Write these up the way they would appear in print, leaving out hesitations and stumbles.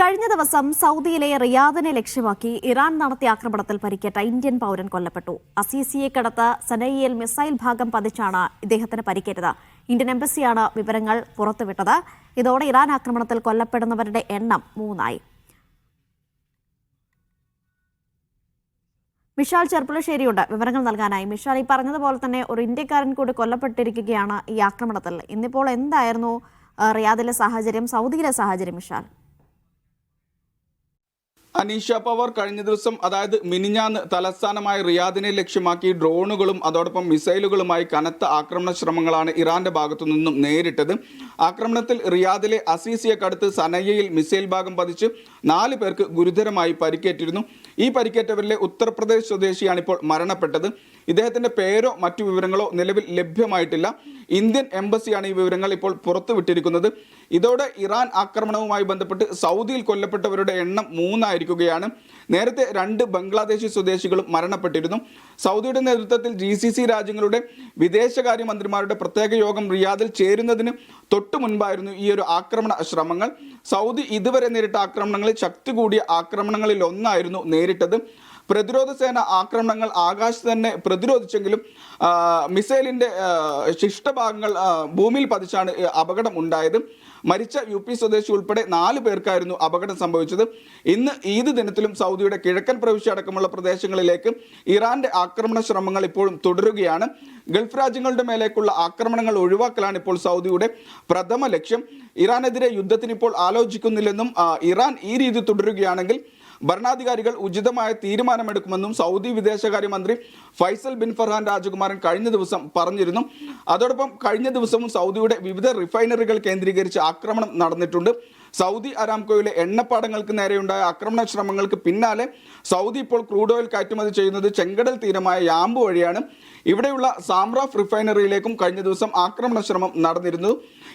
കഴിഞ്ഞ ദിവസം സൗദിയിലെ റിയാദിനെ ലക്ഷ്യമാക്കി ഇറാൻ നടത്തിയ ആക്രമണത്തിൽ പരിക്കേറ്റ ഇന്ത്യൻ പൗരൻ കൊല്ലപ്പെട്ടു. അസീസിയക്കടുത്ത് സനയിയിൽ മിസൈൽ ഭാഗം പതിച്ചാണ് ഇദ്ദേഹത്തിന് പരിക്കേറ്റത്. ഇന്ത്യൻ എംബസിയാണ് വിവരങ്ങൾ പുറത്തുവിട്ടത്. ഇതോടെ ഇറാൻ ആക്രമണത്തിൽ കൊല്ലപ്പെടുന്നവരുടെ എണ്ണം 3 മിഷാൽ ചെർപ്പുളശ്ശേരിയുണ്ട് വിവരങ്ങൾ നൽകാനായി. മിഷാൽ, ഈ പറഞ്ഞതുപോലെ തന്നെ ഒരു ഇന്ത്യക്കാരൻ കൂടി കൊല്ലപ്പെട്ടിരിക്കുകയാണ് ഈ ആക്രമണത്തിൽ. ഇന്നിപ്പോൾ എന്തായിരുന്നു റിയാദിലെ സാഹചര്യം, സൗദിയിലെ സാഹചര്യം മിഷാൽ? അനീഷ പവർ, കഴിഞ്ഞ ദിവസം അതായത് മിനിഞ്ഞാന്ന് തലസ്ഥാനമായ റിയാദിനെ ലക്ഷ്യമാക്കി ഡ്രോണുകളും അതോടൊപ്പം മിസൈലുകളുമായി കനത്ത ആക്രമണ ശ്രമങ്ങളാണ് ഇറാന്റെ ഭാഗത്തു നിന്നും നേരിട്ടത്. ആക്രമണത്തിൽ റിയാദിലെ അസീസിയക്കടുത്ത് സനയ്യയിൽ മിസൈൽ ഭാഗം പതിച്ച് 4 പേർക്ക് ഗുരുതരമായി പരിക്കേറ്റിരുന്നു. ഈ പരിക്കേറ്റവരിലെ ഉത്തർപ്രദേശ് സ്വദേശിയാണ് ഇപ്പോൾ മരണപ്പെട്ടത്. ഇദ്ദേഹത്തിന്റെ പേരോ മറ്റു വിവരങ്ങളോ നിലവിൽ ലഭ്യമായിട്ടില്ല. ഇന്ത്യൻ എംബസിയാണ് ഈ വിവരങ്ങൾ ഇപ്പോൾ പുറത്തുവിട്ടിരിക്കുന്നത്. ഇതോടെ ഇറാൻ ആക്രമണവുമായി ബന്ധപ്പെട്ട് സൗദിയിൽ കൊല്ലപ്പെട്ടവരുടെ എണ്ണം 3 ആയിരിക്കുകയാണ്. നേരത്തെ 2 ബംഗ്ലാദേശി സ്വദേശികളും മരണപ്പെട്ടിരുന്നു. സൗദിയുടെ നേതൃത്വത്തിൽ GCC രാജ്യങ്ങളുടെ വിദേശകാര്യമന്ത്രിമാരുടെ പ്രത്യേക യോഗം റിയാദിൽ ചേരുന്നതിന് തൊട്ടു മുൻപായിരുന്നു ഈ ഒരു ആക്രമണ ശ്രമങ്ങൾ. സൗദി ഇതുവരെ നേരിട്ട ആക്രമണങ്ങളിൽ ശക്തി കൂടിയ ആക്രമണങ്ങളിൽ ഒന്നായിരുന്നു നേരിട്ടത്. പ്രതിരോധ സേന ആക്രമണങ്ങൾ ആകാശത്ത് തന്നെ പ്രതിരോധിച്ചെങ്കിലും മിസൈലിൻ്റെ ശിഷ്ടഭാഗങ്ങൾ ഭൂമിയിൽ പതിച്ചാണ് അപകടം ഉണ്ടായത്. മരിച്ച UP സ്വദേശി ഉൾപ്പെടെ 4 പേർക്കായിരുന്നു അപകടം സംഭവിച്ചത്. ഇന്ന് ഈദ് ദിനത്തിലും സൗദിയുടെ കിഴക്കൻ പ്രവിശ്യ അടക്കമുള്ള പ്രദേശങ്ങളിലേക്ക് ഇറാന്റെ ആക്രമണ ശ്രമങ്ങൾ ഇപ്പോഴും തുടരുകയാണ്. ഗൾഫ് രാജ്യങ്ങളുടെ മേലേക്കുള്ള ആക്രമണങ്ങൾ ഒഴിവാക്കലാണ് ഇപ്പോൾ സൗദിയുടെ പ്രഥമ ലക്ഷ്യം. ഇറാനെതിരെ യുദ്ധത്തിന് ഇപ്പോൾ ആലോചിക്കുന്നില്ലെന്നും ഇറാൻ ഈ രീതി തുടരുകയാണെങ്കിൽ ഭരണാധികാരികൾ ഉചിതമായ തീരുമാനമെടുക്കുമെന്നും സൗദി വിദേശകാര്യമന്ത്രി ഫൈസൽ ബിൻ ഫർഹാൻ രാജകുമാരൻ കഴിഞ്ഞ ദിവസം പറഞ്ഞിരുന്നു. അതോടൊപ്പം കഴിഞ്ഞ ദിവസവും സൗദിയുടെ വിവിധ റിഫൈനറികൾ കേന്ദ്രീകരിച്ച് ആക്രമണം നടന്നിട്ടുണ്ട്. സൗദി അരാംകോയിലെ എണ്ണപ്പാടങ്ങൾക്ക് നേരെയുണ്ടായ ആക്രമണ ശ്രമങ്ങൾക്ക് പിന്നാലെ സൗദി ഇപ്പോൾ ക്രൂഡ് ഓയിൽ കയറ്റുമതി ചെയ്യുന്നത് ചെങ്കടൽ തീരമായ യാമ്പു വഴിയാണ്. ഇവിടെയുള്ള സാംറാഫ് റിഫൈനറിയിലേക്കും കഴിഞ്ഞ ദിവസം ആക്രമണ ശ്രമം നടന്നിരുന്നു.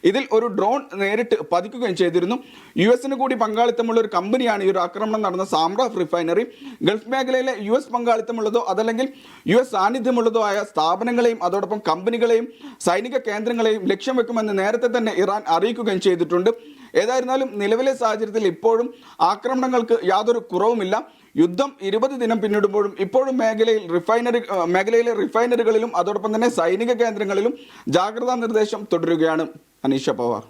ഇതിൽ ഒരു ഡ്രോൺ നേരിട്ട് പതിക്കുകയും ചെയ്തിരുന്നു. US കൂടി പങ്കാളിത്തമുള്ള ഒരു കമ്പനിയാണ് ഈ ഒരു ആക്രമണം നടന്ന സാംറാഫ് റിഫൈനറി. ഗൾഫ് മേഖലയിലെ US പങ്കാളിത്തമുള്ളതോ അതല്ലെങ്കിൽ US സാന്നിധ്യമുള്ളതോ ആയ സ്ഥാപനങ്ങളെയും അതോടൊപ്പം കമ്പനികളെയും സൈനിക കേന്ദ്രങ്ങളെയും ലക്ഷ്യം വെക്കുമെന്ന് നേരത്തെ തന്നെ ഇറാൻ അറിയിക്കുകയും ചെയ്തിട്ടുണ്ട്. ഏതായിരുന്നാലും നിലവിലെ സാഹചര്യത്തിൽ ഇപ്പോഴും ആക്രമണങ്ങൾക്ക് യാതൊരു കുറവുമില്ല. യുദ്ധം 20 ദിനം പിന്നിടുമ്പോഴും ഇപ്പോഴും മേഖലയിലെ റിഫൈനറികളിലും അതോടൊപ്പം തന്നെ സൈനിക കേന്ദ്രങ്ങളിലും ജാഗ്രതാ നിർദ്ദേശം തുടരുകയാണ്. അനീഷ പവാർ.